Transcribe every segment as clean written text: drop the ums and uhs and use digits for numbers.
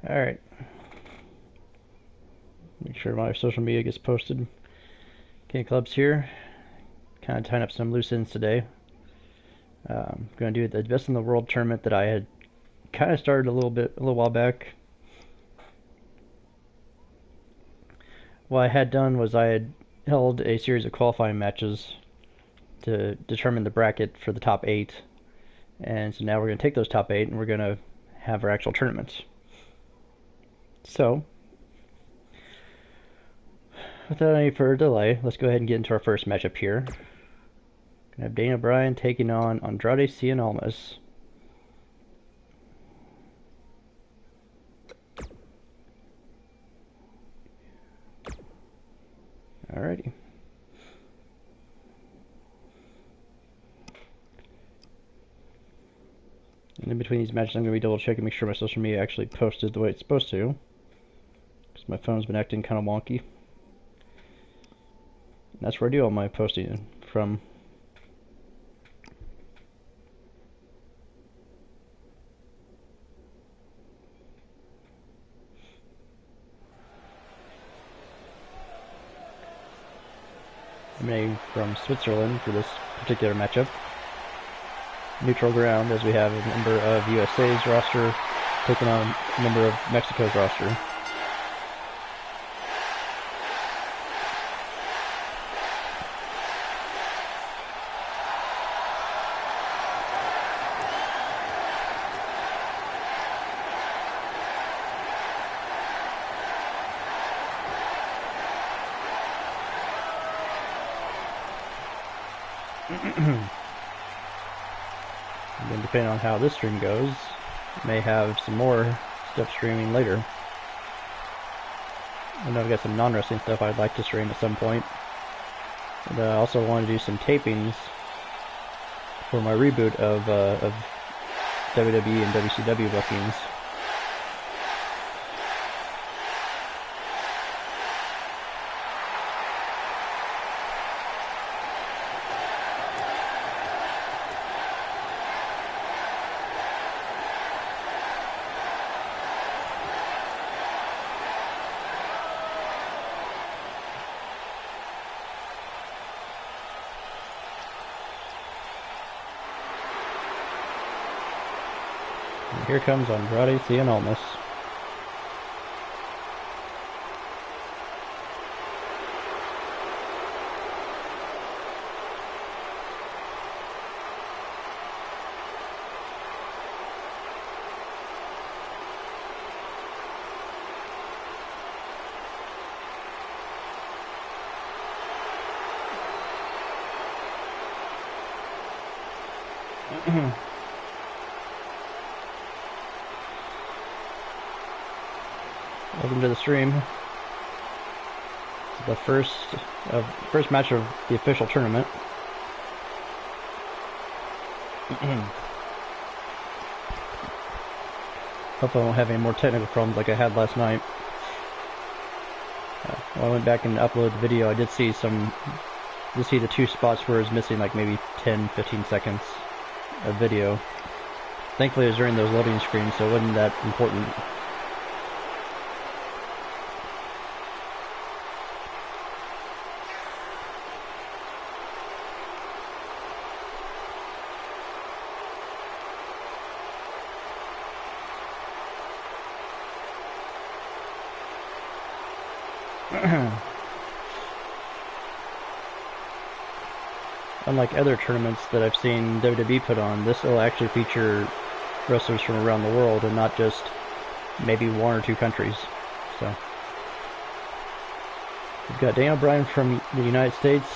Alright. Make sure my social media gets posted. KingOfClubs here. Kind of tying up some loose ends today. I'm going to do the Best in the World tournament that I had kind of started a little while back. What I had done was I had held a series of qualifying matches to determine the bracket for the top 8. And so now we're going to take those top 8 and we're going to have our actual tournaments. So, without any further delay, let's go ahead and get into our first matchup here. Gonna have Daniel Bryan taking on Andrade Cien Almas. Alrighty. And in between these matches, I'm going to be double checking, make sure my social media actually posted the way it's supposed to. Because my phone's been acting kind of wonky. And that's where I do all my posting from. I'm from Switzerland for this particular matchup. Neutral ground, as we have a member of USA's roster taking on a member of Mexico's roster. And then depending on how this stream goes, may have some more stuff streaming later. I know I've got some non-wrestling stuff I'd like to stream at some point. And I also want to do some tapings for my reboot of WWE and WCW bookings. Here comes Andrade Cien Almas. Welcome to the stream. This is the first match of the official tournament. Hope I won't have any more technical problems like I had last night. When I went back and uploaded the video, I did see the two spots where it was missing like maybe 10-15 seconds of video. Thankfully it was during those loading screens, so it wasn't that important. Unlike other tournaments that I've seen WWE put on, this will actually feature wrestlers from around the world and not just maybe one or two countries. So we've got Daniel Bryan from the United States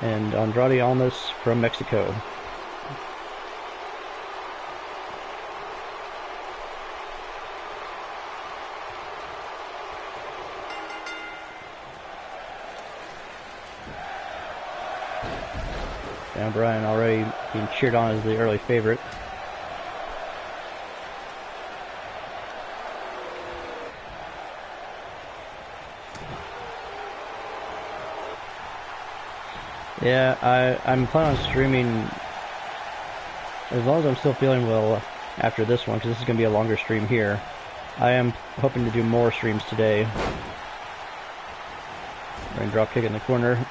and Andrade Almas from Mexico. Daniel Bryan already being cheered on as the early favorite. Yeah, I'm planning on streaming as long as I'm still feeling well after this one, because this is going to be a longer stream here. I am hoping to do more streams today. We're drop kick in the corner.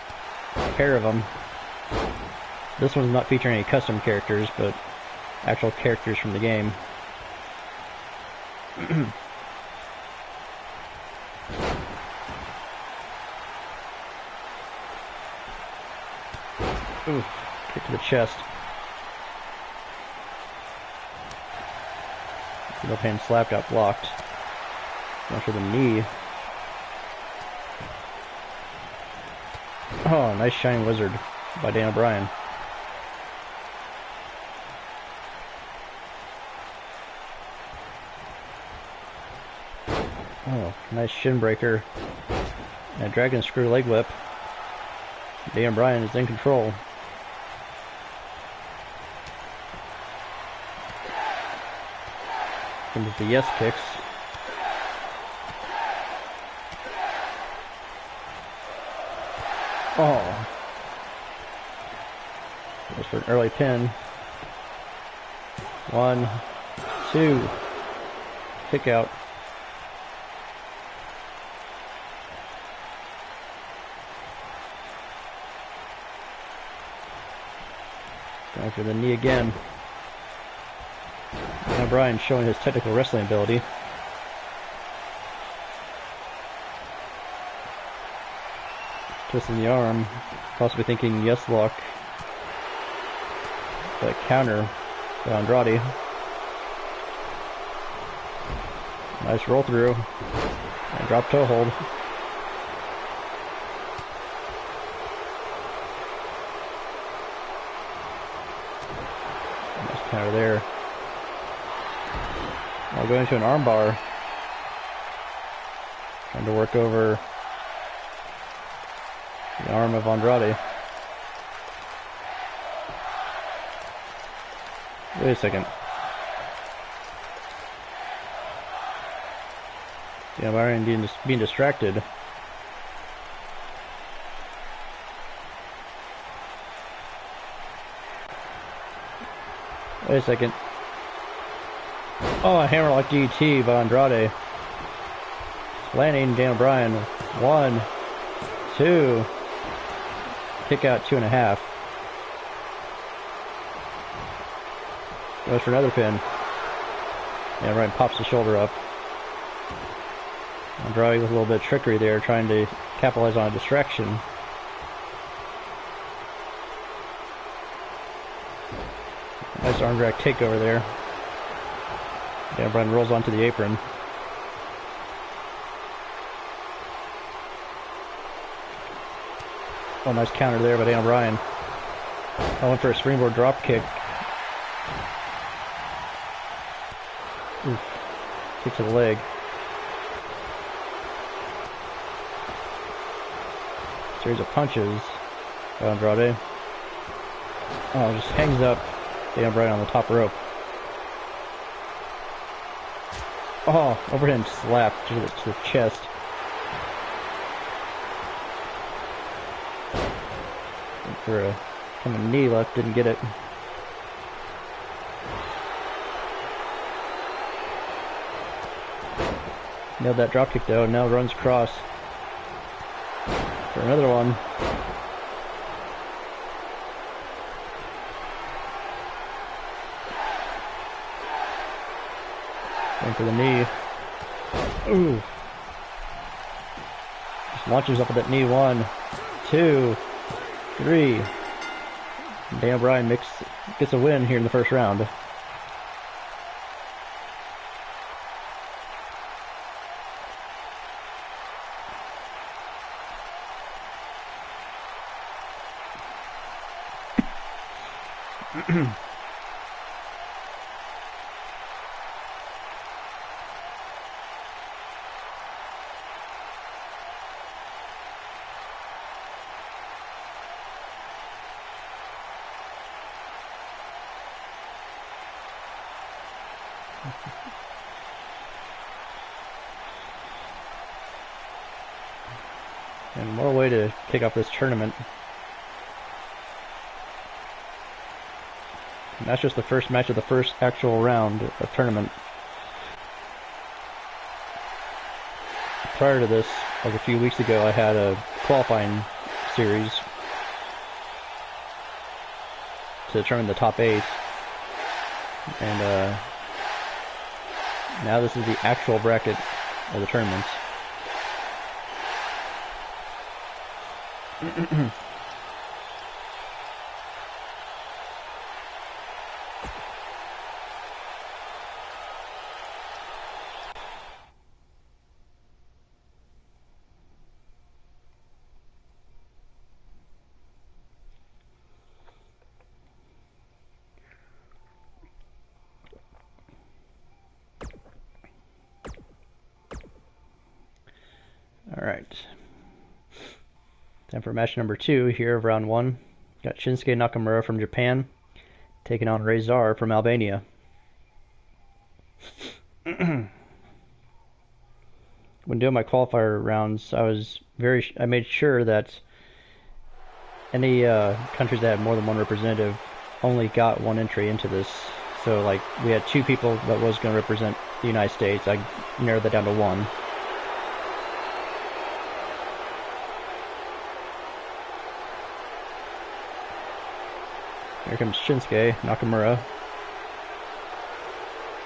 A pair of them. This one's not featuring any custom characters, but actual characters from the game. Ooh, kick to the chest. Single pan slap got blocked. Going for the knee. Oh, nice shining wizard by Dan O'Brien. Oh, nice shin breaker. And a dragon screw leg whip. Dan O'Brien is in control. Comes the yes kicks. Oh. Goes for an early pin. 1, 2. Kick out. Going for the knee again. Now Brian showing his technical wrestling ability. Twisting the arm, possibly thinking yes lock. But counter by Andrade. Nice roll through. And drop toe hold. Nice counter there. Now going to an armbar. Trying to work over the arm of Andrade. Wait a second. Yeah, Byron being distracted. Wait a second. Oh, a hammerlock DT by Andrade. Landing Dan O'Brien. 1, 2. Kick out 2.5. Goes for another pin. Yeah, O'Brien pops the shoulder up. Andrade with a little bit of trickery there, trying to capitalize on a distraction. Nice arm drag takeover there. Dan O'Brien rolls onto the apron. Oh, nice counter there by Dan O'Brien. I went for a springboard drop kick. Oof. Kick to the leg. Series of punches by Andrade. Oh, just hangs up Dan O'Brien on the top rope. Oh, overhand slap to the chest. Went for a kind of knee left, didn't get it. Nailed that dropkick though, now runs across for another one. Going for the knee. Ooh. Just launches up with that knee. 1, 2, 3. Dan O'Brien gets a win here in the first round. And what a way to kick off this tournament. And that's just the first match of the first actual round of tournament. prior to this, like a few weeks ago, I had a qualifying series to determine the top 8, and now this is the actual bracket of the tournament. Alright. Time for match number 2 here of round 1. Got Shinsuke Nakamura from Japan taking on Rezar from Albania. When doing my qualifier rounds, I made sure that any countries that had more than one representative only got one entry into this. So like we had 2 people that was going to represent the United States. I narrowed that down to 1. Here comes Shinsuke Nakamura.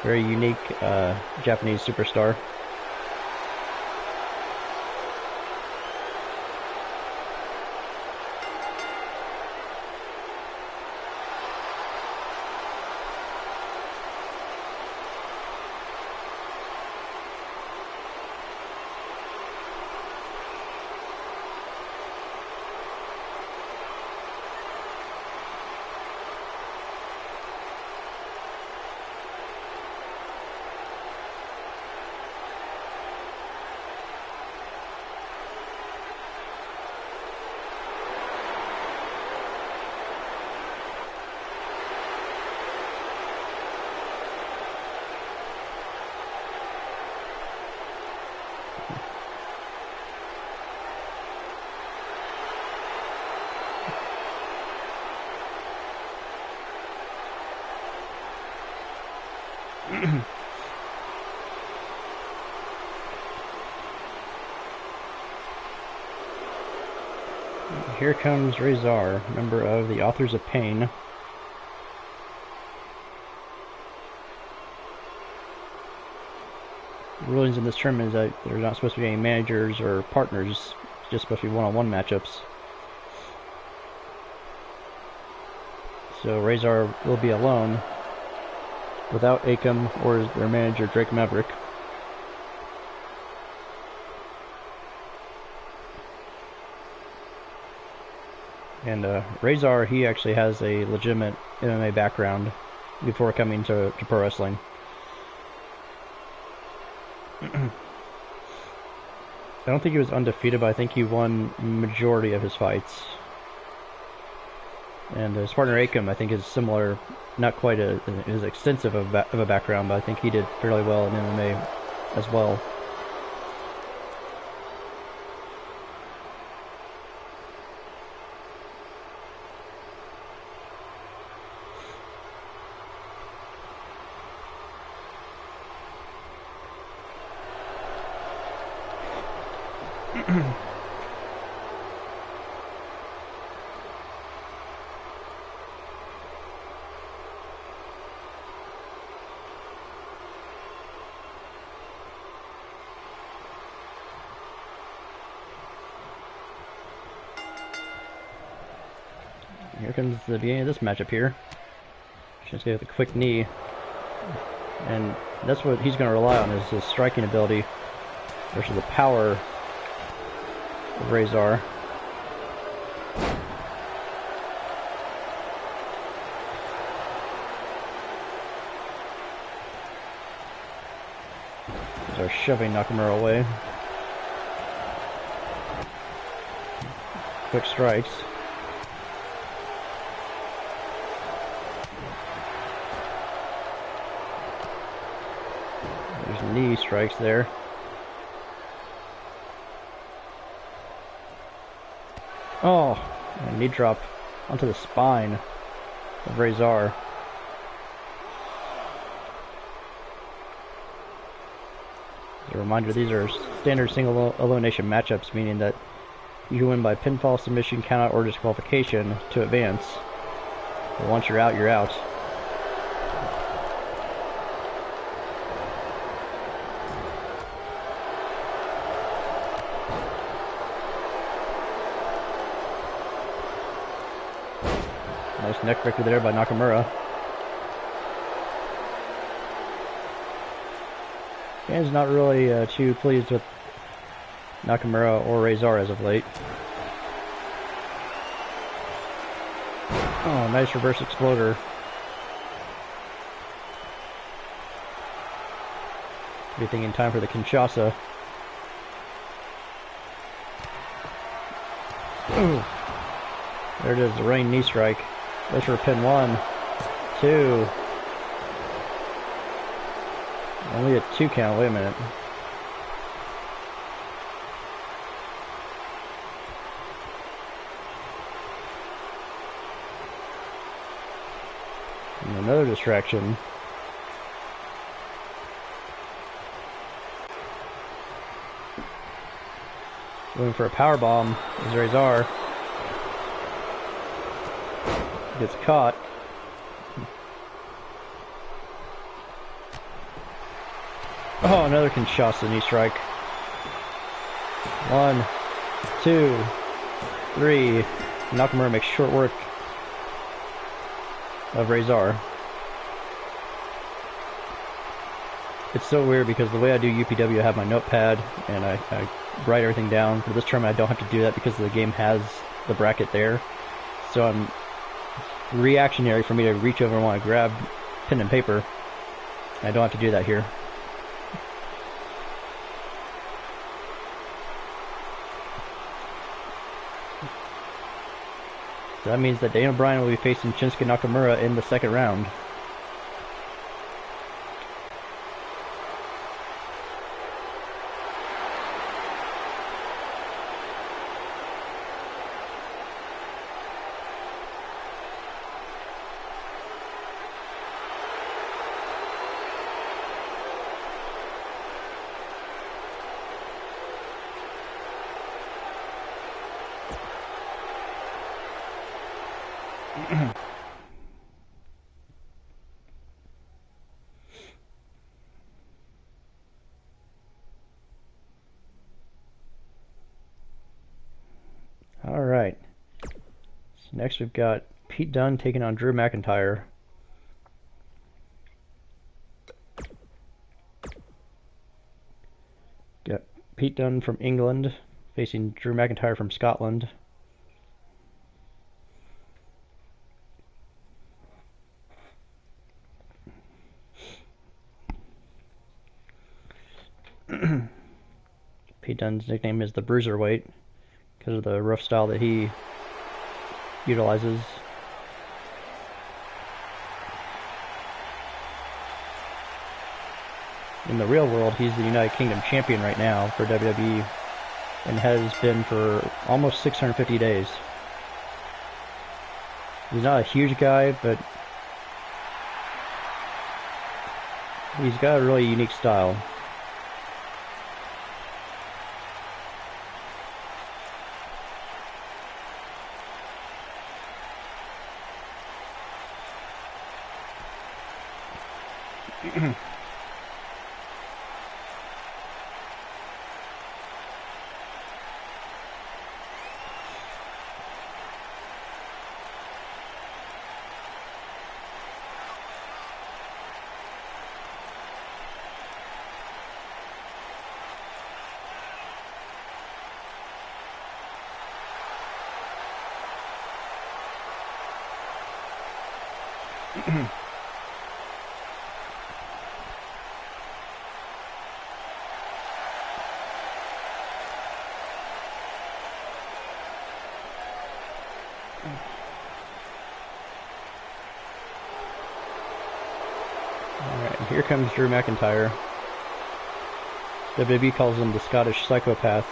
Very unique Japanese superstar. Here comes Rezar, member of the Authors of Pain. The rulings in this tournament is that there's not supposed to be any managers or partners, it's just supposed to be one-on-one matchups. So Rezar will be alone, without Akam or their manager Drake Maverick. And Rezar, he actually has a legitimate MMA background before coming to pro wrestling. I don't think he was undefeated, but I think he won majority of his fights. And his partner Akam, I think, is similar, not quite as extensive of a background, but I think he did fairly well in MMA as well. Here comes the beginning of this matchup here. Shinsuke with a quick knee. And that's what he's going to rely on, is his striking ability versus the power of Rezar. Rezar shoving Nakamura away. Quick strikes. There's knee strikes there. Oh, a knee drop onto the spine of Rezar. As a reminder, these are standard single elimination matchups, meaning that you can win by pinfall, submission, countout, or disqualification to advance. But once you're out, you're out. Nice neck breaker there by Nakamura. Fans not really too pleased with Nakamura or Razor as of late. Oh, nice reverse exploder. Everything in time for the Kinshasa. Ooh. There it is, the running knee strike. Goes for a pin. 1, 2. Only a 2 count. Wait a minute. And another distraction. Going for a power bomb is Razor. Gets caught. Oh, another Kinshasa knee strike. 1, 2, 3. Nakamura makes short work of Razor. It's so weird because the way I do UPW, I have my notepad and I write everything down. For this tournament, I don't have to do that because the game has the bracket there. So I'm reactionary for me to reach over and want to grab pen and paper. I don't have to do that here. So that means that Daniel Bryan will be facing Shinsuke Nakamura in the second round. Alright, so next we've got Pete Dunne taking on Drew McIntyre. Got Pete Dunne from England facing Drew McIntyre from Scotland. Pete Dunne's nickname is the Bruiserweight because of the rough style that he utilizes. In the real world, he's the United Kingdom champion right now for WWE and has been for almost 650 days. He's not a huge guy, but he's got a really unique style. Alright, here comes Drew McIntyre. WWE calls him the Scottish Psychopath.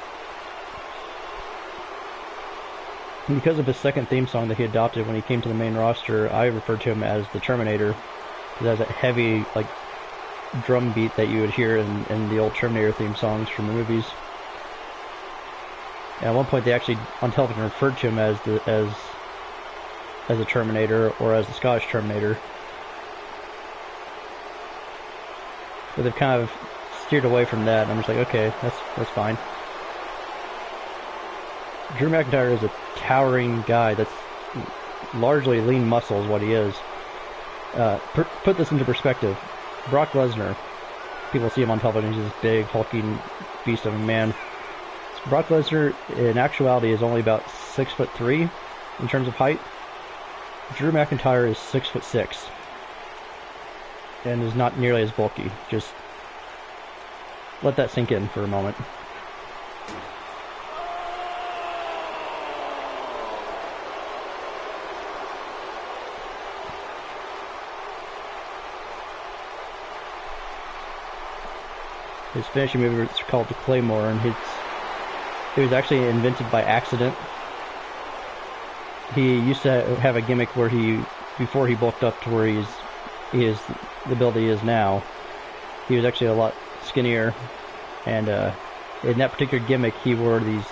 And because of his second theme song that he adopted when he came to the main roster, I refer to him as the Terminator. He has that heavy, like, drum beat that you would hear in the old Terminator theme songs from the movies. And at one point, they actually on television referred to him as a Terminator or as the Scottish Terminator. But they've kind of steered away from that, and I'm just like, okay, that's fine. Drew McIntyre is a towering guy that's largely lean muscle is what he is. Put this into perspective. Brock Lesnar, people see him on television, he's this big, hulking beast of a man. Brock Lesnar, in actuality, is only about 6'3" in terms of height. Drew McIntyre is 6'6", and is not nearly as bulky. Just let that sink in for a moment. His finishing move is called the Claymore, and it was actually invented by accident. He used to have a gimmick where before he bulked up to where he is the build he is now, he was actually a lot skinnier, and in that particular gimmick he wore these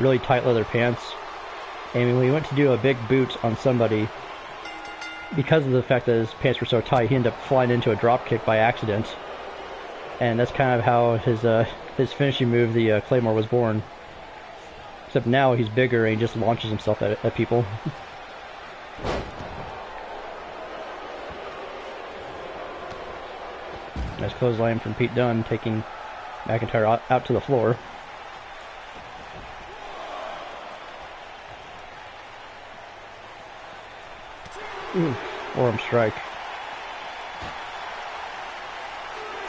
really tight leather pants, and when he went to do a big boot on somebody, because of the fact that his pants were so tight, he ended up flying into a drop kick by accident, and that's kind of how his finishing move, the Claymore, was born. Except now he's bigger and he just launches himself at people. Nice clothesline from Pete Dunne, taking McIntyre out to the floor. Ooh, forearm strike.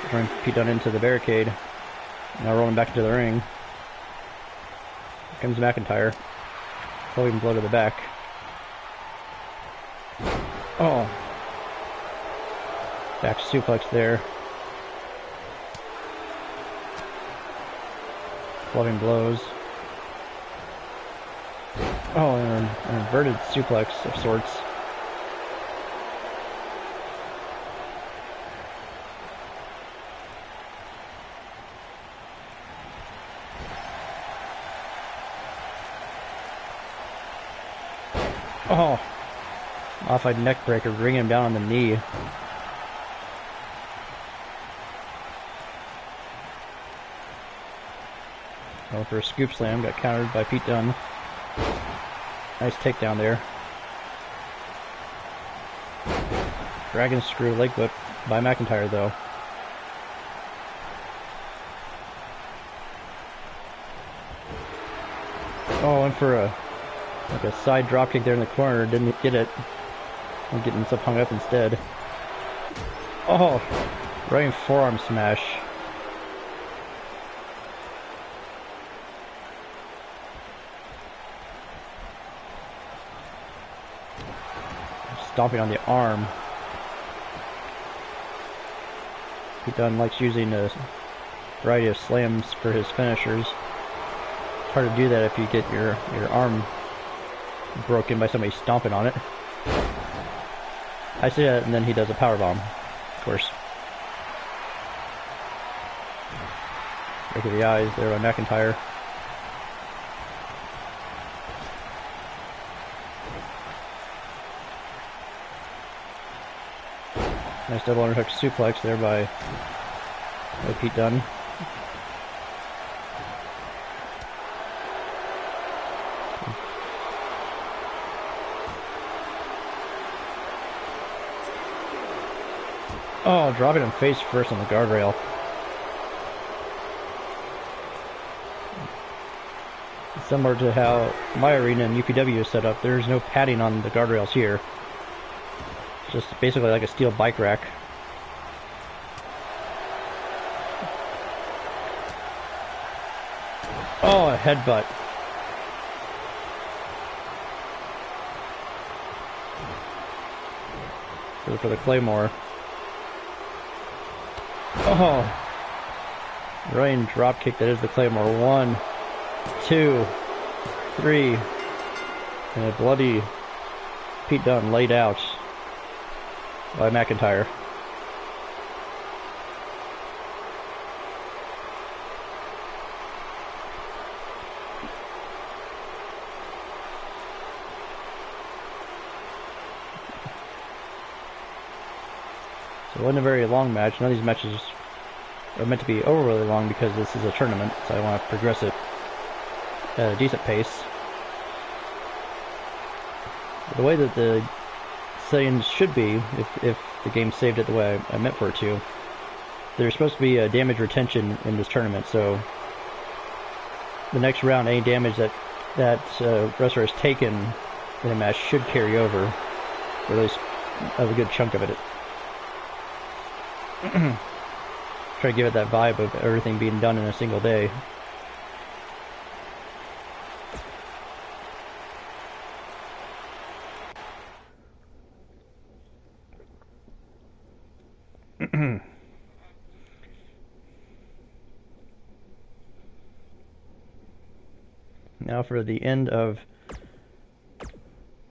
Throwing Pete Dunne into the barricade. Now rolling back into the ring. Here comes McIntyre. Floating blow to the back. Oh. Back suplex there. Floating blows. Oh, and an inverted suplex of sorts. Oh, modified neck breaker, bringing him down on the knee. Going for a scoop slam, got countered by Pete Dunne. Nice takedown there. Dragon screw leg whip by McIntyre though. Oh, and for a side drop kick there in the corner, didn't get it. I'm getting himself hung up instead. Oh, running forearm smash. Stomping on the arm. Pete Dunne likes using a variety of slams for his finishers. It's hard to do that if you get your arm broken by somebody stomping on it. I say that, and then he does a powerbomb, of course. Look at the eyes there by McIntyre. Nice double underhook suplex there by Pete Dunne. Oh, dropping him face first on the guardrail. Similar to how my arena in UPW is set up, there's no padding on the guardrails here. It's just basically like a steel bike rack. Oh, a headbutt. For the Claymore. Oh, running drop kick that is the Claymore. 1, 2, 3, and a bloody Pete Dunne laid out by McIntyre. So it wasn't a very long match. None of these matches are meant to be overly long because this is a tournament, so I want to progress it at a decent pace. The way that the settings should be, if the game saved it the way I meant for it to, there's supposed to be a damage retention in this tournament, so the next round, any damage that wrestler has taken in a match should carry over, or at least a good chunk of it. Try to give it that vibe of everything being done in a single day. Now for the end of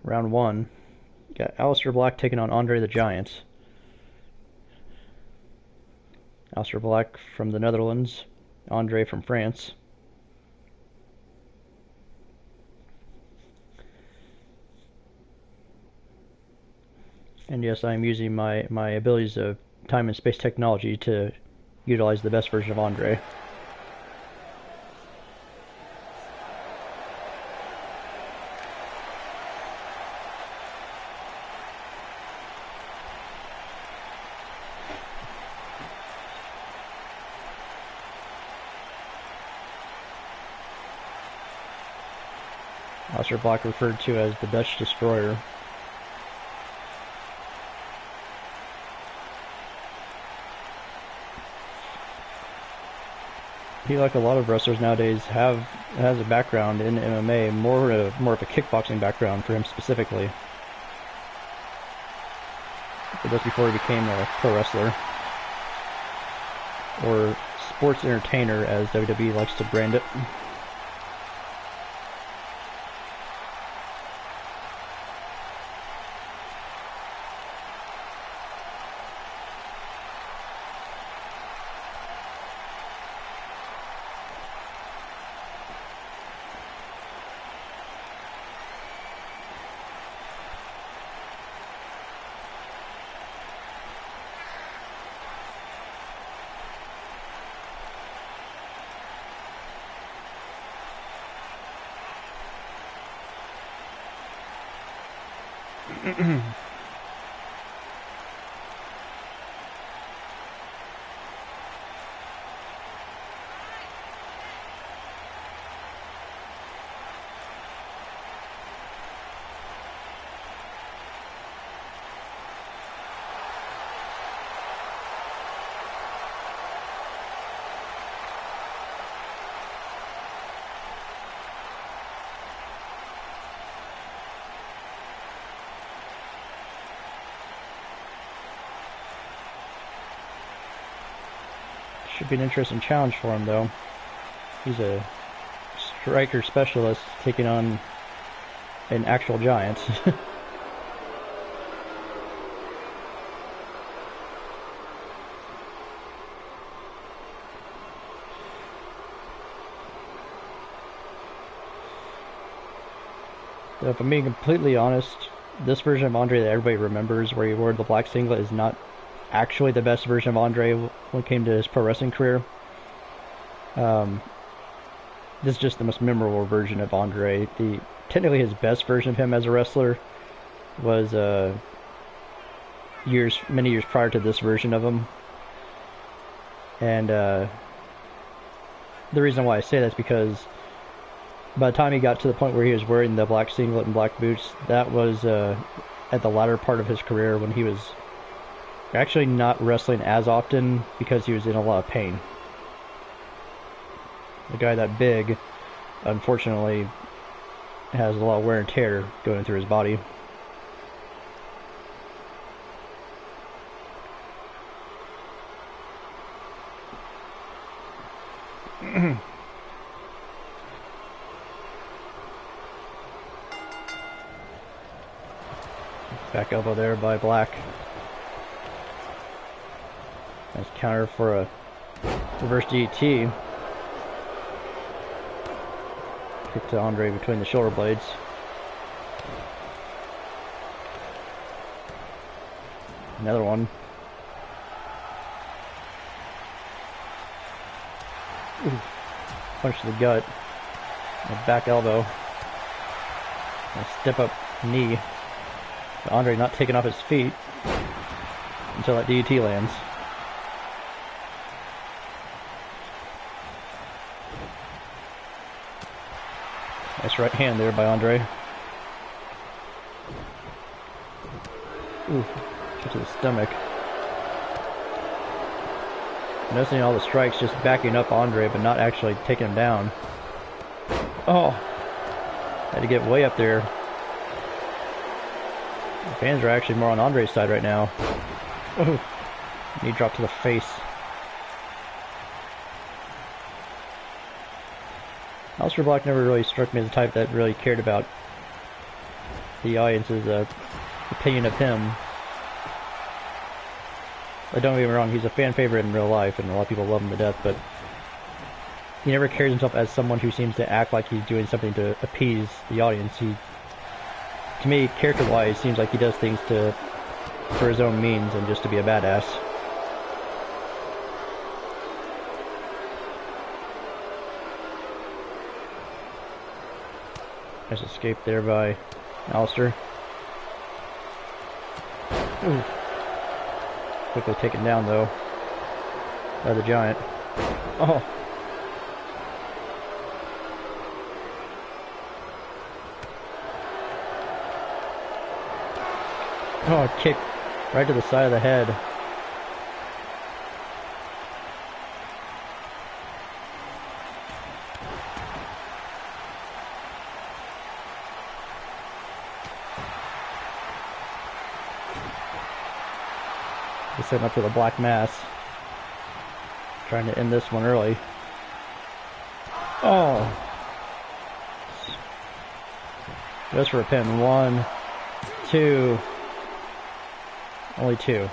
round 1, got Aleister Black taking on Andre the Giant. Aleister Black from the Netherlands, Andre from France. And yes, I am using my abilities of time and space technology to utilize the best version of Andre. Aleister Black referred to as the Dutch Destroyer. He, like a lot of wrestlers nowadays, has a background in MMA, more of a kickboxing background for him specifically. But that's before he became a pro wrestler, or sports entertainer, as WWE likes to brand it. Should be an interesting challenge for him, though. He's a striker specialist taking on an actual giant. So if I'm being completely honest, this version of Andre that everybody remembers, where he wore the black singlet, is not actually the best version of Andre when it came to his pro wrestling career. This is just the most memorable version of Andre. Technically his best version of him as a wrestler was many years prior to this version of him. And the reason why I say that is because by the time he got to the point where he was wearing the black singlet and black boots, that was at the latter part of his career, when he was actually not wrestling as often because he was in a lot of pain. A guy that big, unfortunately, has a lot of wear and tear going through his body. Back elbow there by Black. Nice counter for a reverse DDT. Kick to Andre between the shoulder blades. Another one. Ooh. Punch to the gut. A back elbow. A step up knee. But Andre not taking off his feet until that DDT lands. Nice right hand there by Andre. Ooh, kick to the stomach. Noticing all the strikes, just backing up Andre, but not actually taking him down. Oh! Had to get way up there. The fans are actually more on Andre's side right now. Oh! Knee drop to the face. Aleister Black never really struck me as the type that really cared about the audience's opinion of him. But don't get me wrong, he's a fan favorite in real life, and a lot of people love him to death, but he never carries himself as someone who seems to act like he's doing something to appease the audience. To me, character-wise, seems like he does things for his own means and just to be a badass. Nice escape there by Aleister. Ooh. Quickly taken down though by the Giant. Oh. Oh, kick right to the side of the head. He's setting up for the Black Mass. Trying to end this one early. Oh! Goes for a pin. 1, 2. Only 2.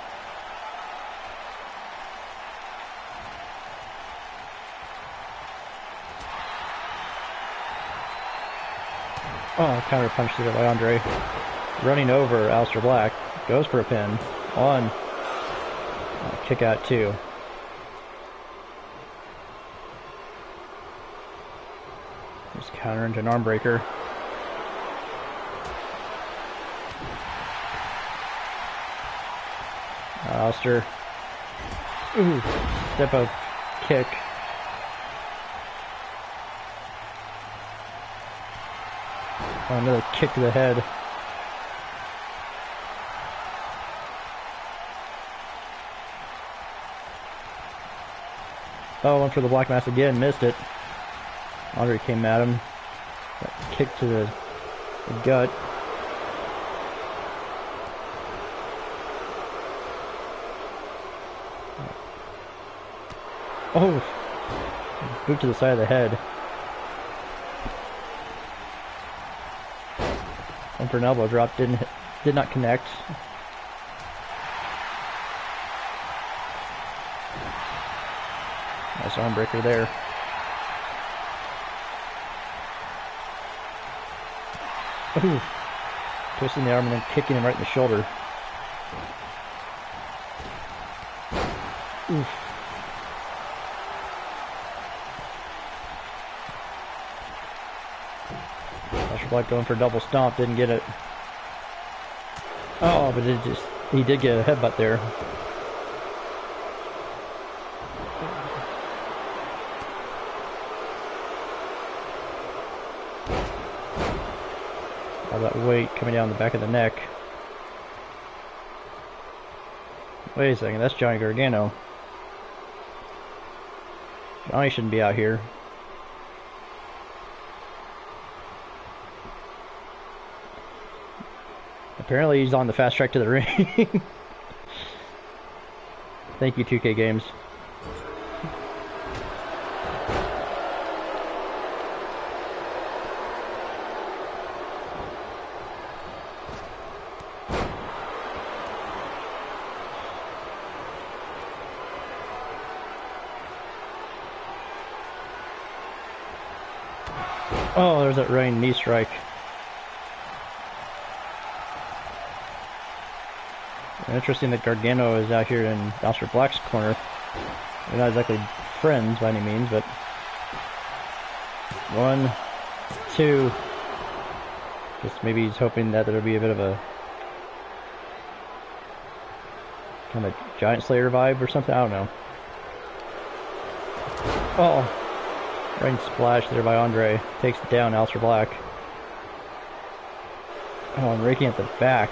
Oh, counter punch there by Andre. Running over Aleister Black. Goes for a pin. 1. Kick out 2. Just counter into an arm breaker. Aleister. Ooh, step up kick. Oh, another kick to the head. Oh, went for the Black Mass again, missed it. Andre came at him. Got kick to the gut. Oh! Boot to the side of the head. Went for an elbow drop, did not connect. Nice arm breaker there. Ooh. Twisting the arm and then kicking him right in the shoulder. Oof. Aleister Black going for a double stomp, didn't get it. Oh, but he did get a headbutt there. All that weight coming down the back of the neck. Wait a second, that's Johnny Gargano. Johnny shouldn't be out here. Apparently he's on the fast track to the ring. Thank you, 2K Games. Oh, there's that running knee strike. Interesting that Gargano is out here in Aleister Black's corner. They're not exactly friends by any means, but 1, 2. Just maybe he's hoping that there'll be a bit of a kind of Giant Slayer vibe or something. I don't know. Oh, rain splash there by Andre. Takes it down, Aleister Black. Oh, and raking at the back.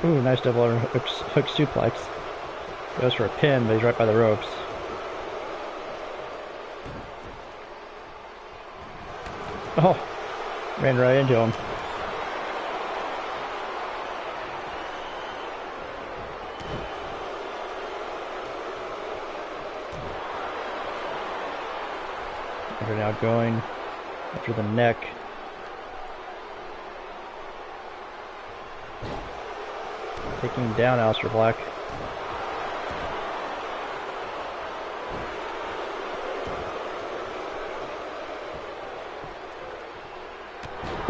Ooh, nice double hook suplex. Goes for a pin, but he's right by the ropes. Oh, ran right into him. They're now going after the neck. Taking down Aleister Black.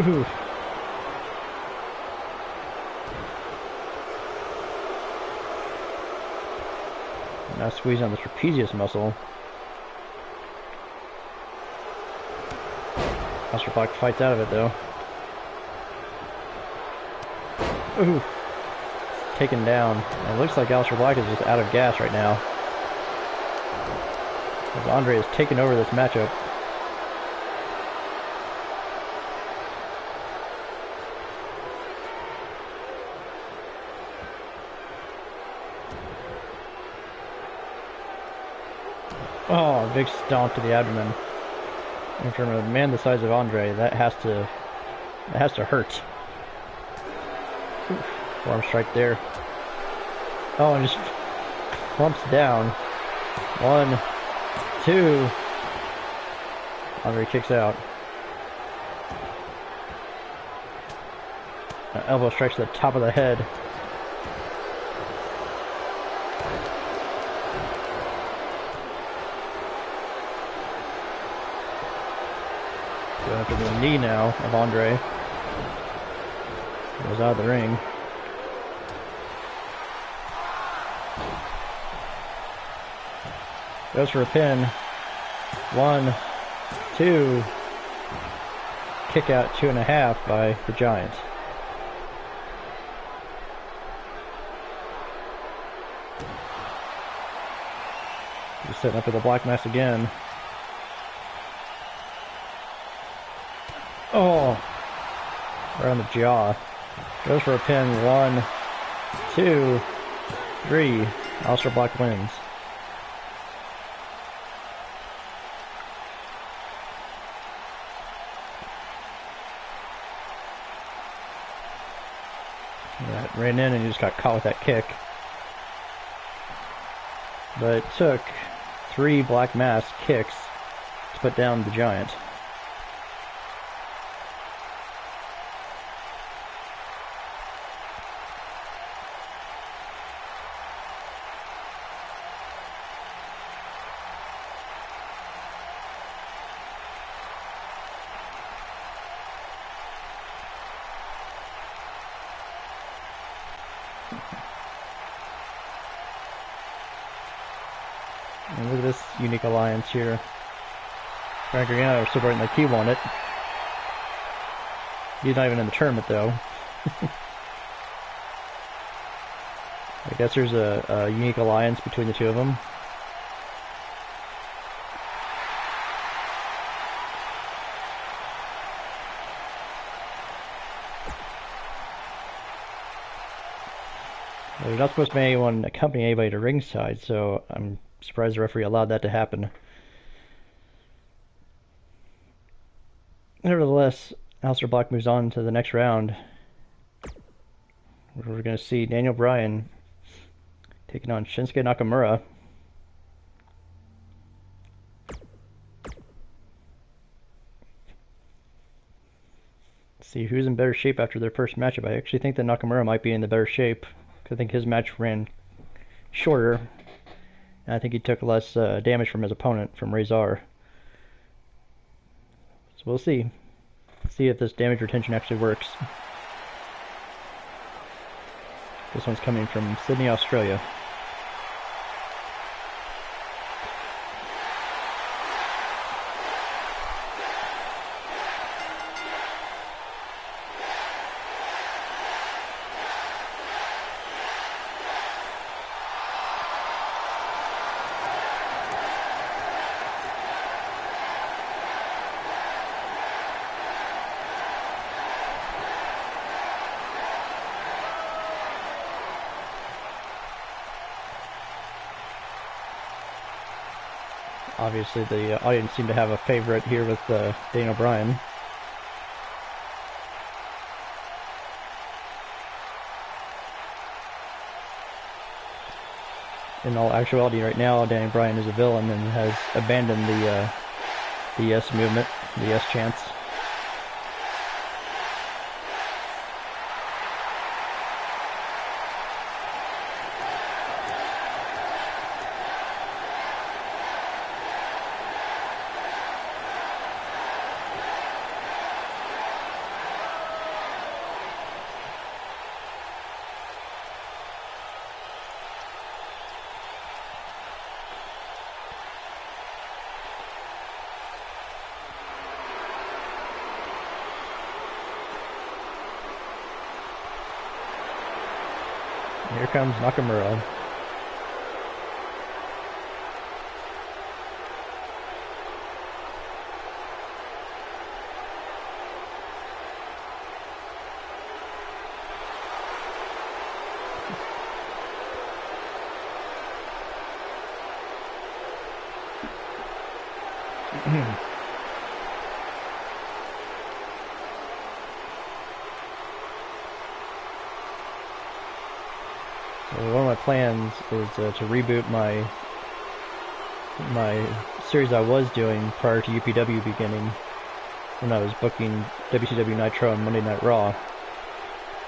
Ooh. Now squeezing on the trapezius muscle. Aleister Black fights out of it though. Ooh. Taken down. And it looks like Aleister Black is just out of gas right now. As Andre has taken over this matchup. Oh, big stomp to the abdomen. And from a man the size of Andre, that has to hurt. Oof. Forearm strike there. Oh, and just clumps down. 1, 2. Andre kicks out. Elbow strikes to the top of the head. Going after the knee now of Andre. Goes out of the ring. Goes for a pin. 1, 2. Kick out 2.5 by the Giant. He's setting up for the Black Mass again. Oh, right on the jaw. Goes for a pin. 1, 2, 3. Aleister Black wins. That ran in and he just got caught with that kick. But it took 3 Black Mass kicks to put down the Giant. And look at this unique alliance here. Frank Gargano supporting like he won it. He's not even in the tournament though. I guess there's a unique alliance between the two of them. There's not supposed to be anyone accompanying anybody to ringside, so I'm surprised the referee allowed that to happen. Nevertheless, Aleister Black moves on to the next round. We're going to see Daniel Bryan taking on Shinsuke Nakamura. Let's see who's in better shape after their first matchup. I actually think that Nakamura might be in the better shape. I think his match ran shorter, and I think he took less damage from his opponent, from Razor. So we'll see. See if this damage retention actually works. This one's coming from Sydney, Australia. Obviously, the audience seemed to have a favorite here with Daniel Bryan. In all actuality, right now, Daniel Bryan is a villain and has abandoned the Yes movement, the Yes chants. Here comes Nakamura. One of my plans is to reboot my series I was doing prior to UPW beginning, when I was booking WCW Nitro and Monday Night Raw.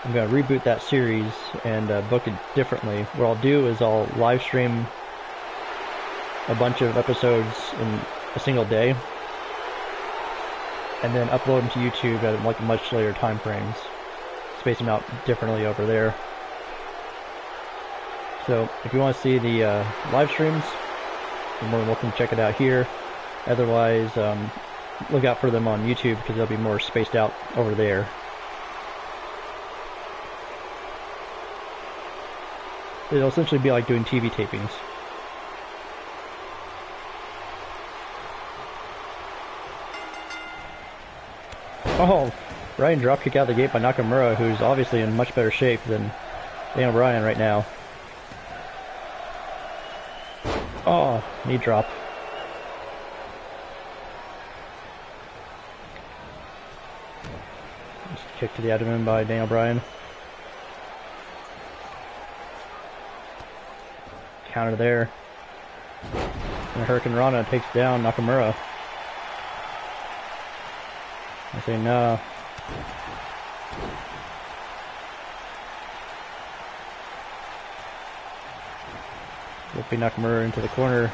I'm going to reboot that series and book it differently. What I'll do is I'll live stream a bunch of episodes in a single day, and then upload them to YouTube at like much later time frames, space them out differently over there. So if you want to see the live streams, you're more than welcome to check it out here. Otherwise, look out for them on YouTube because they'll be more spaced out over there. It'll essentially be like doing TV tapings. Oh, Ryan dropkick out of the gate by Nakamura, who's obviously in much better shape than Daniel Bryan right now. Oh, knee drop. Just kick to the abdomen by Daniel Bryan. Counter there. And Hurricane Rana takes down Nakamura. I say no. Flipping Nakamura into the corner.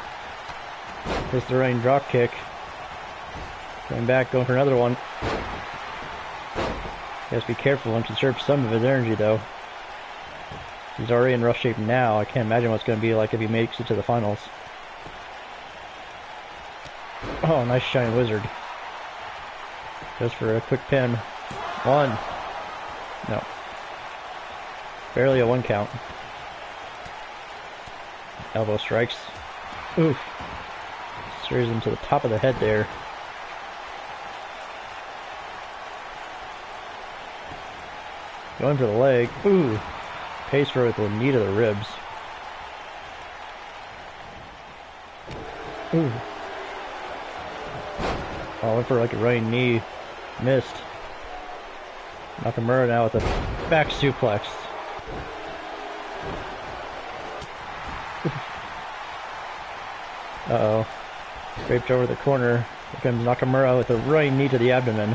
Hits the running drop kick. Going back, going for another one. He has to be careful and conserve some of his energy though. He's already in rough shape now. I can't imagine what it's going to be like if he makes it to the finals. Oh, nice shiny wizard. Goes for a quick pin. One. No. Barely a one count. Elbow strikes. Oof. Steers him to the top of the head there. Going for the leg. Ooh. Pays for it with a knee to the ribs. Ooh. Oh, went for like a running knee. Missed. Nakamura now with a back suplex. Uh-oh. Scraped over the corner. Here comes Nakamura with a running knee to the abdomen.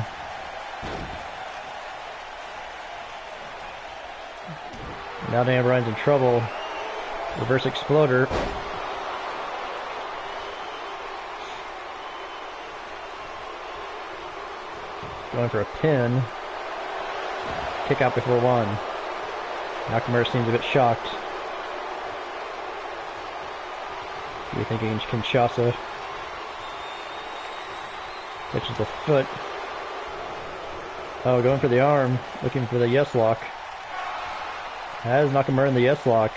Now Daniel Bryan's in trouble. Reverse exploder. Going for a pin. Kick out before one. Nakamura seems a bit shocked. You're thinking Kinshasa. Catches the foot. Oh, going for the arm. Looking for the yes lock. Has Nakamura in the yes lock.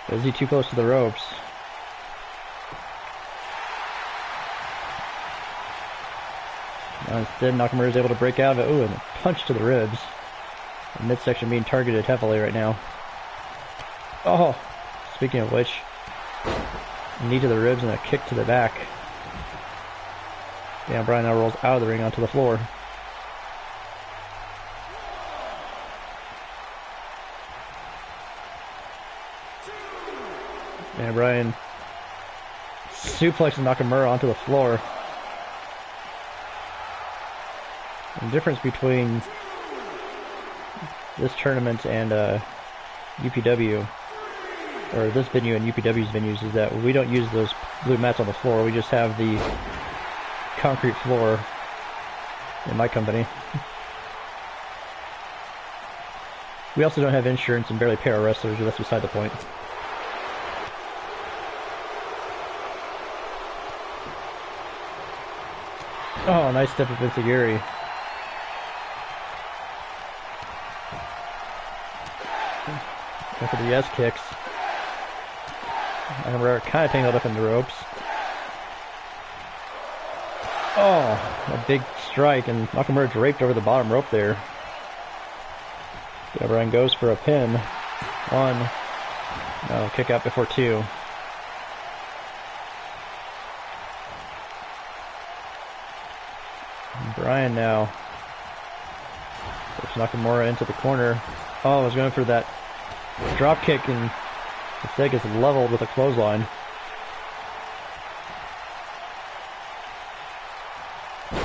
Is he too close to the ropes? Instead, Nakamura is able to break out of it. Ooh, and a punch to the ribs. The midsection being targeted heavily right now. Oh, speaking of which, knee to the ribs and a kick to the back. Daniel Bryan now rolls out of the ring onto the floor. Daniel Bryan suplexes Nakamura onto the floor. The difference between this tournament and UPW, or this venue and UPW's venues, is that we don't use those blue mats on the floor. We just have the concrete floor in my company. We also don't have insurance and barely pay our wrestlers, but that's beside the point. Oh, nice step of Enziguri. Going for the yes kicks. And we're kind of tangled up in the ropes. Oh, a big strike, and Nakamura draped over the bottom rope there. Daniel Bryan goes for a pin. One. No, kick out before two. And Bryan now puts Nakamura into the corner. Oh, I was going for that drop kick, and instead gets leveled with a clothesline.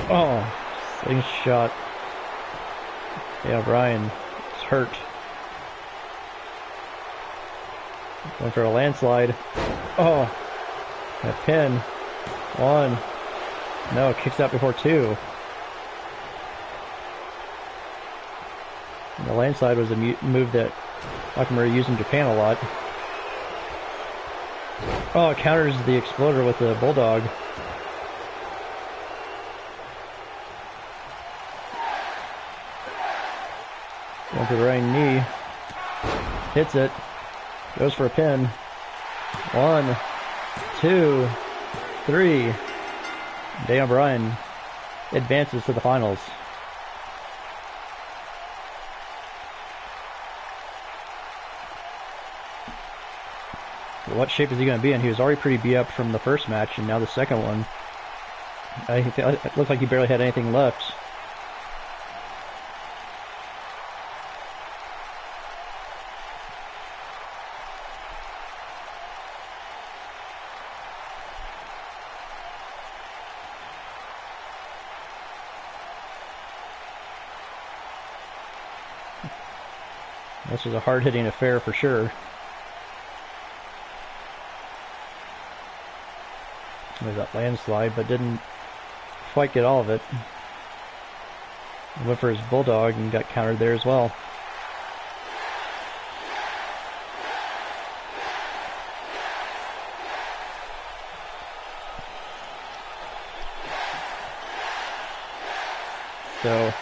Oh, slingshot. Yeah, Bryan is hurt. Going for a landslide. Oh, a pin. One. No, kicks out before two. And the landslide was a move that Nakamura used in Japan a lot. Oh, it counters the exploder with the bulldog. Going for the right knee. Hits it. Goes for a pin. One, two, three. Daniel Bryan advances to the finals. What shape is he going to be in? He was already pretty beat up from the first match, and now the second one. It looked like he barely had anything left. This was a hard-hitting affair for sure. There's that landslide, but didn't quite get all of it. He went for his bulldog and got countered there as well. So,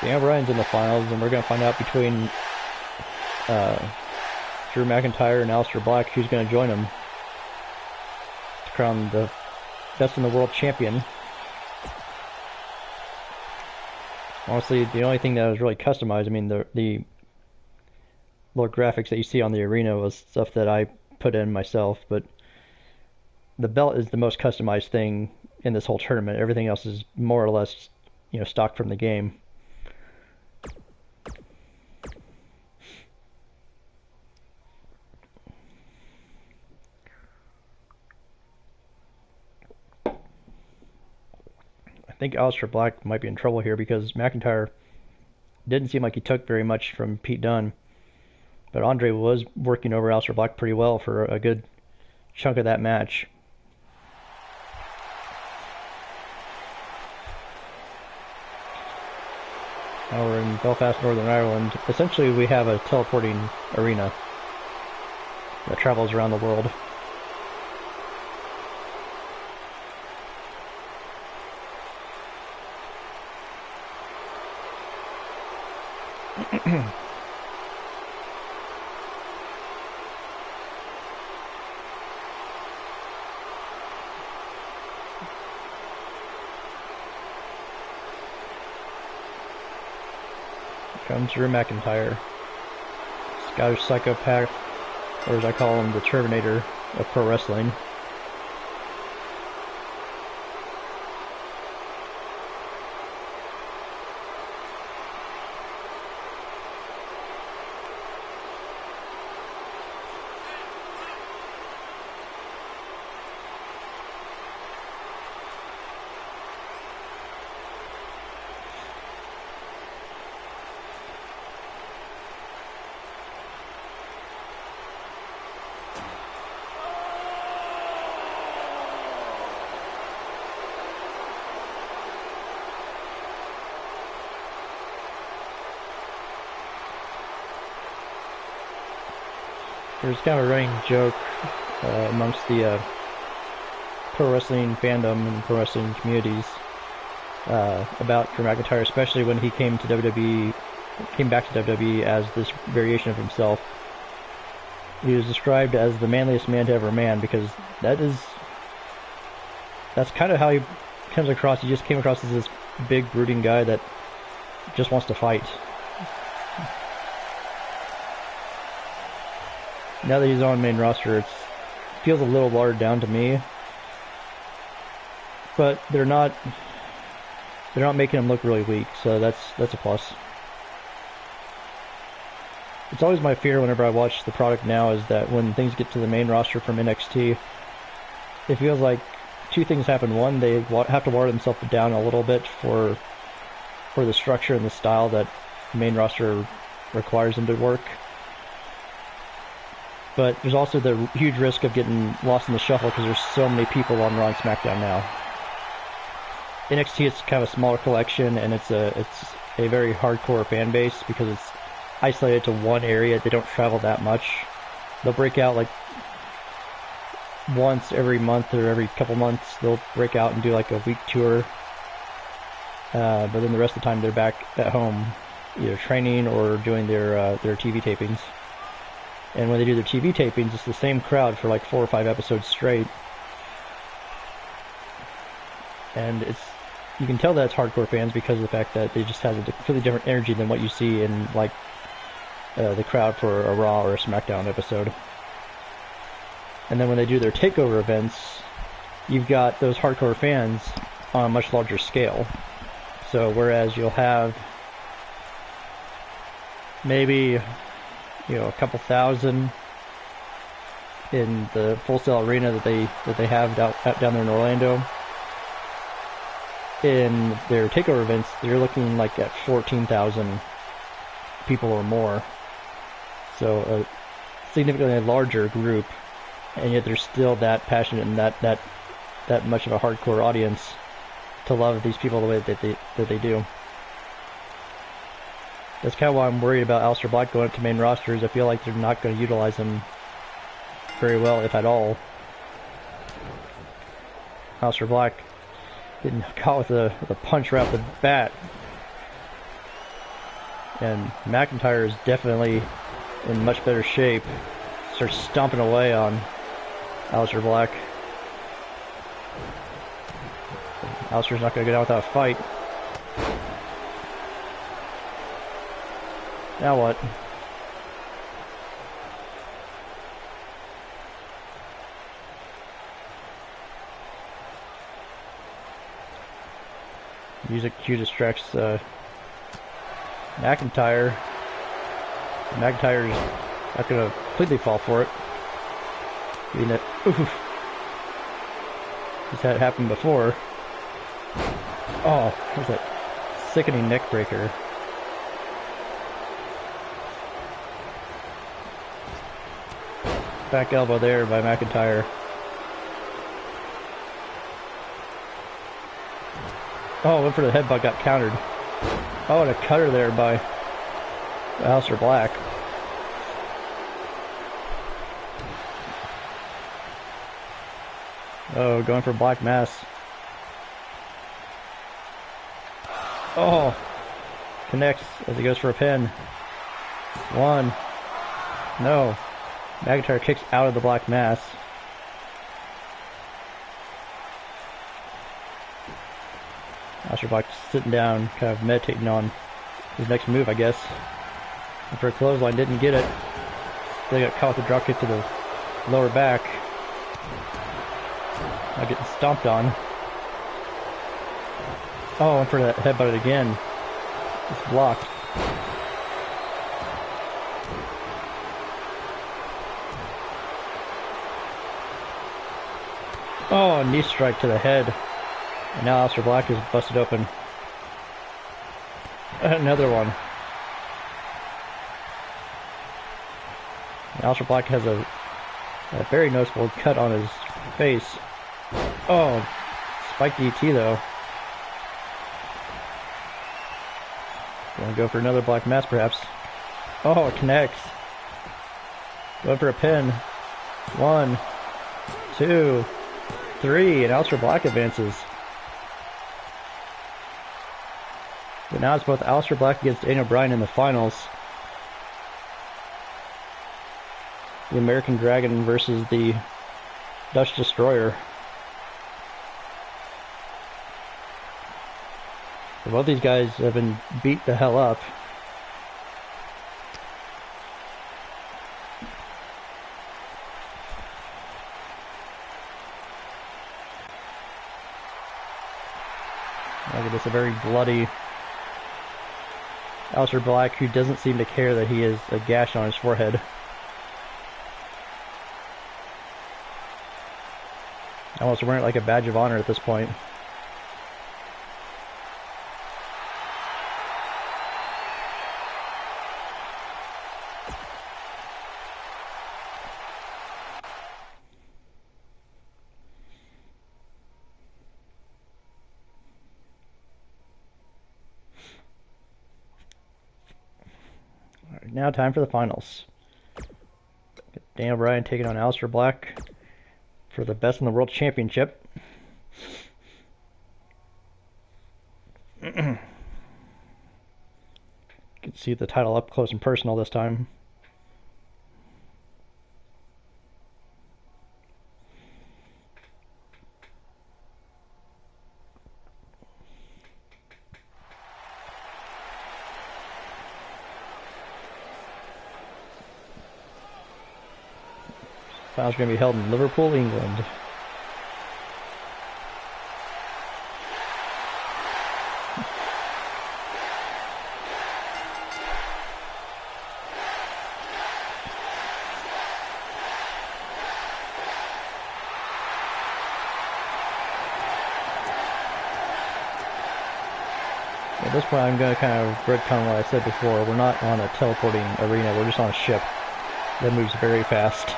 Daniel Bryan's in the finals, and we're going to find out between Drew McIntyre and Aleister Black who's going to join him to crown the best in the world champion. Honestly, the only thing that was really customized, I mean, the little graphics that you see on the arena was stuff that I put in myself, but the belt is the most customized thing in this whole tournament. Everything else is more or less, you know, stock from the game. I think Aleister Black might be in trouble here because McIntyre didn't seem like he took very much from Pete Dunne. But Andre was working over Aleister Black pretty well for a good chunk of that match. Now we're in Belfast, Northern Ireland. Essentially, we have a teleporting arena that travels around the world. Comes Drew McIntyre, Scottish psychopath, or as I call him, the Terminator of pro wrestling. there's kind of a running joke amongst the pro wrestling fandom and pro wrestling communities about Drew McIntyre, especially when he came to WWE, came back to WWE as this variation of himself. He was described as the manliest man to ever man, because that's kind of how he comes across. He just came across as this big, brooding guy that just wants to fight. Now that he's on main roster, it feels a little watered down to me. But they're not making him look really weak, so that's a plus. It's always my fear whenever I watch the product now is that when things get to the main roster from NXT, it feels like two things happen. One, they have to water themselves down a little bit for the structure and the style that main roster requires them to work. But there's also the huge risk of getting lost in the shuffle because there's so many people on Raw and SmackDown now. NXT is kind of a smaller collection, and it's a very hardcore fan base because it's isolated to one area. They don't travel that much. They'll break out like once every month or every couple months. They'll break out and do like a week tour. But then the rest of the time they're back at home, either training or doing their TV tapings. And when they do their TV tapings, it's the same crowd for like 4 or 5 episodes straight. And you can tell that it's hardcore fans because of the fact that they just have a completely different energy than what you see in like the crowd for a Raw or a SmackDown episode. And then when they do their takeover events, you've got those hardcore fans on a much larger scale. So whereas you'll have maybe a couple thousand in the Full Sail Arena that they have down there in Orlando, in their takeover events, they're looking like at 14,000 people or more. So a significantly larger group, and yet they're still that passionate and that much of a hardcore audience to love these people the way that they do. That's kind of why I'm worried about Aleister Black going up to main rosters. I feel like they're not going to utilize him very well, if at all. Aleister Black getting caught with a punch right off the bat. And McIntyre is definitely in much better shape. Starts stomping away on Aleister Black. Aleister's not going to get out without a fight. Now what? Music cue distracts McIntyre. McIntyre's not going to completely fall for it. Oof. He's had it happen before. Oh, what's that sickening neck breaker? Back elbow there by McIntyre. Oh, went for the headbutt, got countered. Oh, and a cutter there by Aleister Black. Oh, going for Black Mass. Oh, connects as he goes for a pin. One. No. McIntyre kicks out of the Black Mass. Aleister Black sitting down, kind of meditating on his next move, I guess. After a clothesline, didn't get it. They got caught with a dropkick to the lower back. Now getting stomped on. Oh, went for that headbutt again. It's blocked. Oh, knee strike to the head. And now Aleister Black is busted open. Another one. And Aleister Black has a very noticeable cut on his face. Oh, spike DT though. Gonna go for another Black Mass perhaps. Oh, it connects. Going for a pin. 1, 2, 3, and Aleister Black advances. But now it's both Aleister Black against Daniel Bryan in the finals. The American Dragon versus the Dutch Destroyer. So both these guys have been beat the hell up. Look at this, a very bloody Aleister Black, who doesn't seem to care that he has a gash on his forehead. Almost wearing it like a badge of honor at this point. Alright, now time for the finals. Daniel Bryan taking on Aleister Black for the Best in the World Championship. You can see the title up close and personal this time. Finals are going to be held in Liverpool, England. At this point, I'm going to kind of retcon what I said before. We're not on a teleporting arena, we're just on a ship that moves very fast.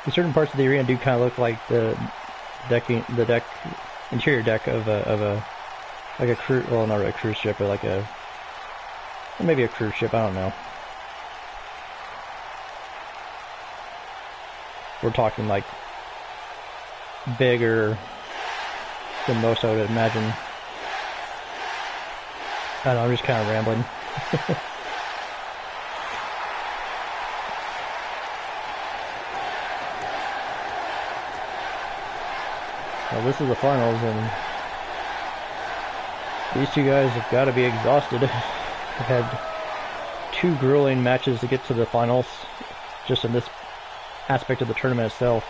Certain parts of the arena do kind of look like the interior deck of a cruise, well, not really a cruise ship, but like maybe a cruise ship, I don't know. We're talking like bigger than most, I would imagine. I don't know, I'm just kind of rambling. Well, this is the finals, and these two guys have got to be exhausted. They've had 2 grueling matches to get to the finals, just in this aspect of the tournament itself.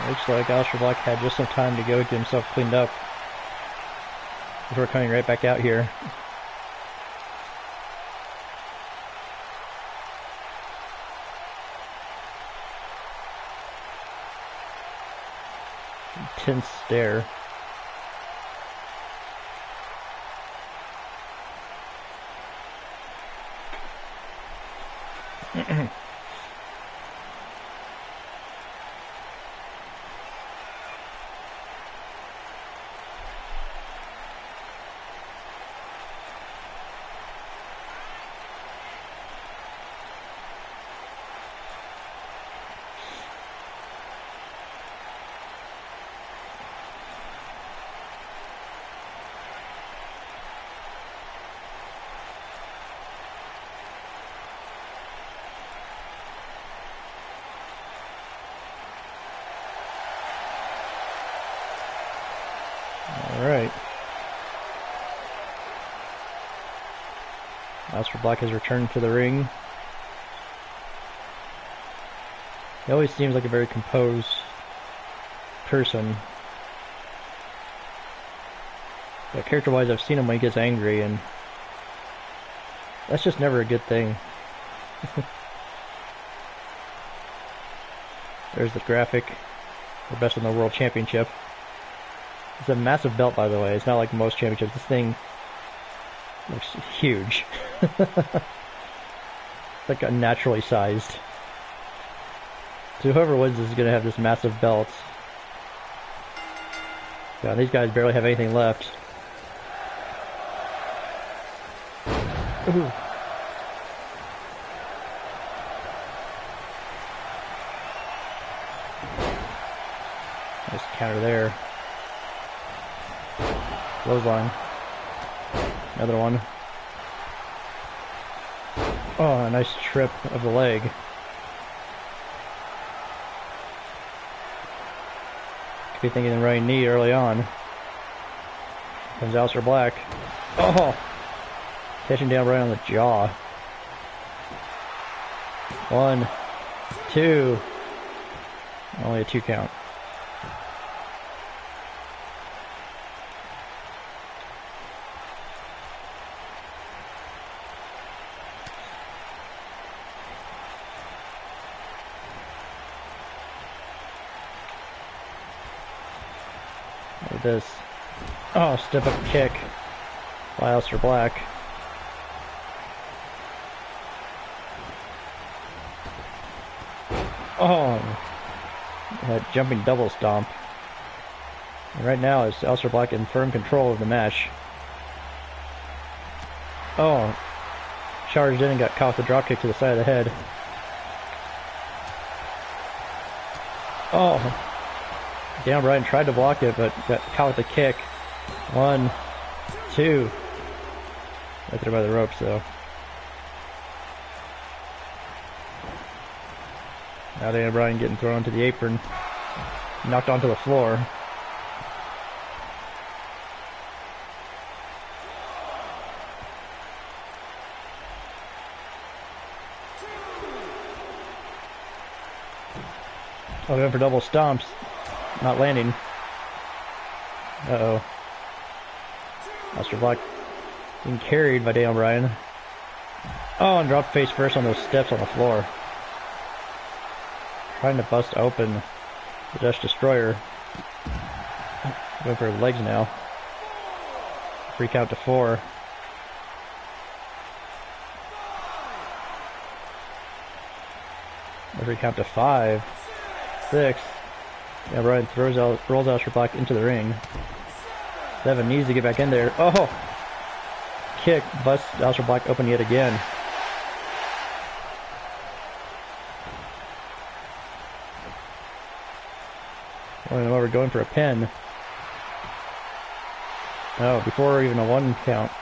Looks like Aleister Black had just some time to go get himself cleaned up before coming right back out here. Intense stare. Alright. Aleister Black has returned to the ring. He always seems like a very composed person. But character-wise, I've seen him when he gets angry, and that's just never a good thing. There's the graphic. The best in the world championship. It's a massive belt, by the way. It's not like most championships. This thing looks huge. It's like unnaturally sized. So whoever wins is going to have this massive belt. God, these guys barely have anything left. Ooh. Nice counter there. Clothesline. Another one. Oh, a nice trip of the leg. Could be thinking of the right knee early on. Comes Aleister Black. Oh! Catching down right on the jaw. 1, 2. Only a 2 count. Look at this. Oh, step up kick by Aleister Black. Oh, that jumping double stomp. And right now is Aleister Black in firm control of the match. Oh, charged in and got caught with a dropkick to the side of the head. Oh, Daniel Bryan tried to block it, but got caught with a kick. 1, 2. Right there by the ropes, though. Now Daniel Bryan getting thrown to the apron. Knocked onto the floor. Oh, going for double stomps. Not landing. Uh-oh. Aleister Black being carried by Daniel Bryan. Oh, and dropped face first on those steps on the floor. Trying to bust open the Dutch Destroyer. Going for legs now. 3 count to 4. Every count to 5. 6. Yeah, Bryan rolls Aleister Black into the ring. 7 needs to get back in there. Oh! Kick busts Aleister Black open yet again. We're going for a pin. Oh, before even a 1 count,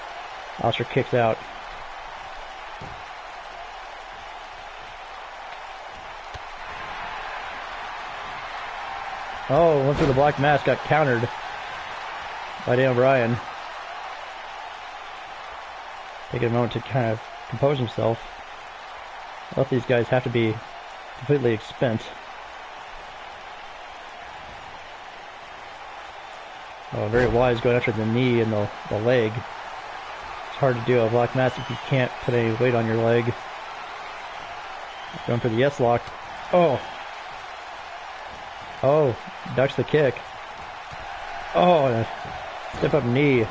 Aleister kicks out. Oh, went through the black mask, got countered by Daniel Bryan. Taking a moment to kind of compose himself. Both these guys have to be completely spent. Oh, very wise going after the knee and the leg. It's hard to do a black mask if you can't put any weight on your leg. Going for the yes lock. Oh! Oh, ducks the kick. Oh, and a step up knee.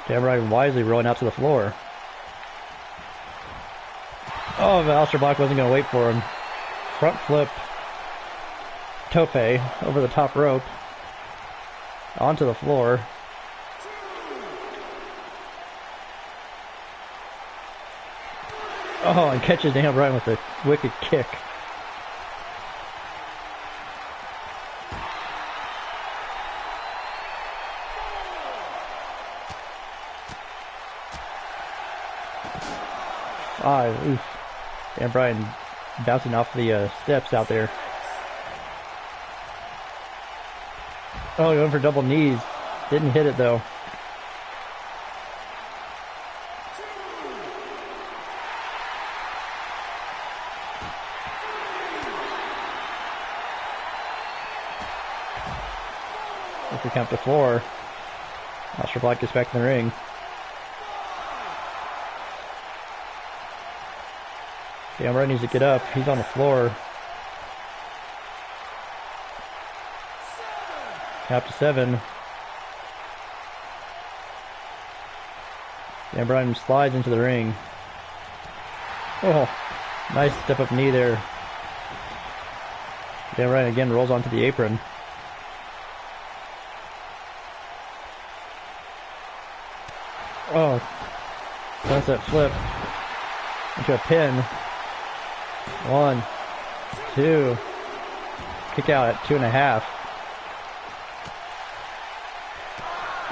Daniel Bryan wisely rolling out to the floor. Oh, but Aleister Black wasn't going to wait for him. Front flip. Tope over the top rope. Onto the floor. Oh, and catches Daniel Bryan with a wicked kick. Oof. Daniel Bryan bouncing off the steps out there. Oh, going for double knees. Didn't hit it though. If we Count to 4. Aleister Black gets back in the ring. Daniel Bryan needs to get up. He's on the floor. Count to 7. Daniel Bryan slides into the ring. Oh, nice step up knee there. Daniel Bryan again rolls onto the apron. Oh, sunset flip into a pin. 1, 2, kick out at 2.5.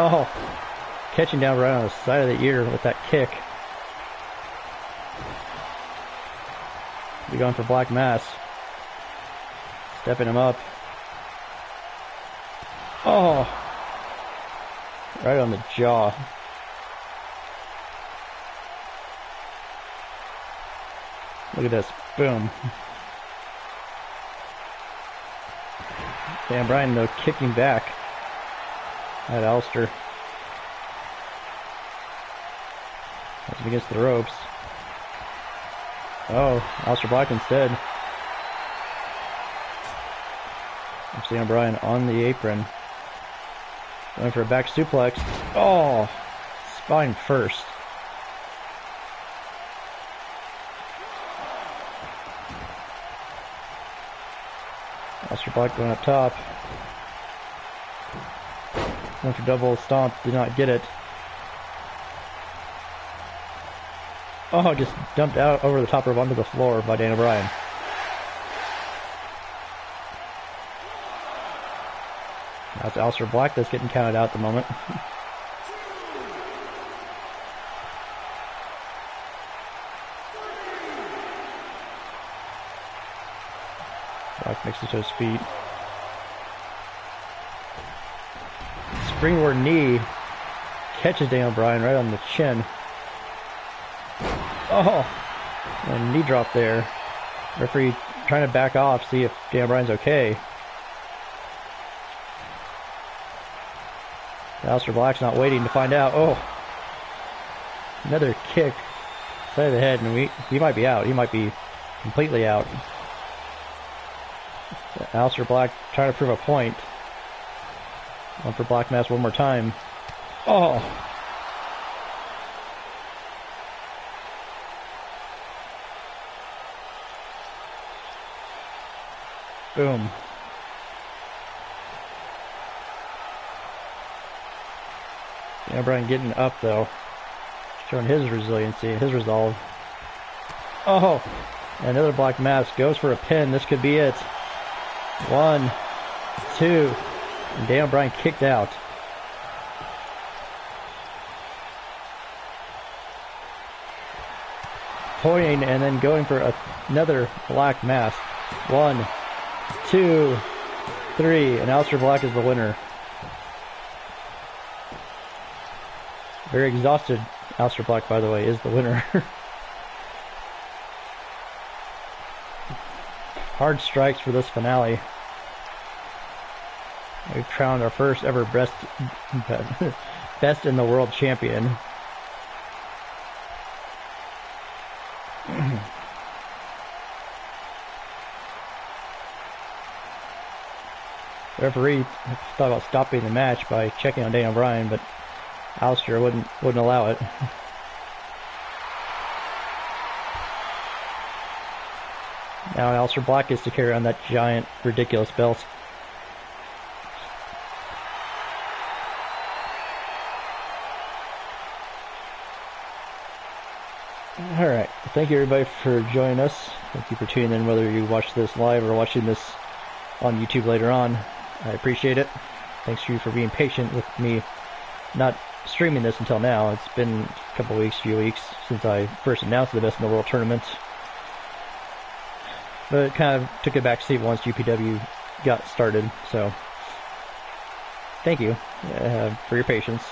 Oh, catching down right on the side of the ear with that kick. We're going for Black Mass. Stepping him up. Oh, right on the jaw. Look at this. Boom. Daniel Bryan, though, kicking back at Aleister. As he gets the ropes. Oh, Aleister Black instead. Daniel Bryan on the apron. Going for a back suplex. Oh, spine first. Aleister Black going up top. Went for double stomp, did not get it. Oh, just dumped out over the top rope onto the floor by Daniel Bryan. Now it's Aleister Black that's getting counted out at the moment. Black makes it to his feet. Springboard knee catches Daniel Bryan right on the chin. Oh, a knee drop there. Referee trying to back off, see if Daniel Bryan's okay. Aleister Black's not waiting to find out. Oh, another kick side of the head, and he might be out. He might be completely out. Aleister Black trying to prove a point. One for Black Mass one more time. Oh. Boom. Daniel Bryan getting up though. Showing his resiliency, his resolve. Oh. Another Black Mass goes for a pin. This could be it. 1, 2. And Daniel Bryan kicked out. Pointing and then going for another Black Mass. 1, 2, 3. And Aleister Black is the winner. Very exhausted Aleister Black, by the way, is the winner. Hard strikes for this finale. We've crowned our first ever best in the world champion. The referee thought about stopping the match by checking on Daniel Bryan, but Aleister wouldn't allow it. Now Aleister Black gets to carry on that giant, ridiculous belt. Alright, thank you everybody for joining us. Thank you for tuning in, whether you watch this live or watching this on YouTube later on. I appreciate it. Thanks to you for being patient with me not streaming this until now. It's been a couple weeks, few weeks since I first announced the Best in the World tournament. But it kind of took a back seat once UPW got started, so thank you for your patience.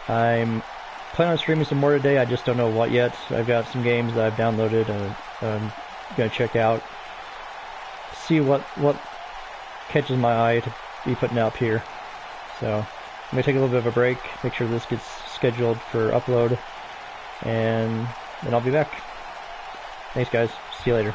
I'm planning on streaming some more today. I just don't know what yet. I've got some games that I've downloaded and I'm going to check out, see what catches my eye to be putting up here. So I'm going to take a little bit of a break, make sure this gets scheduled for upload, and then I'll be back. Thanks guys, see you later.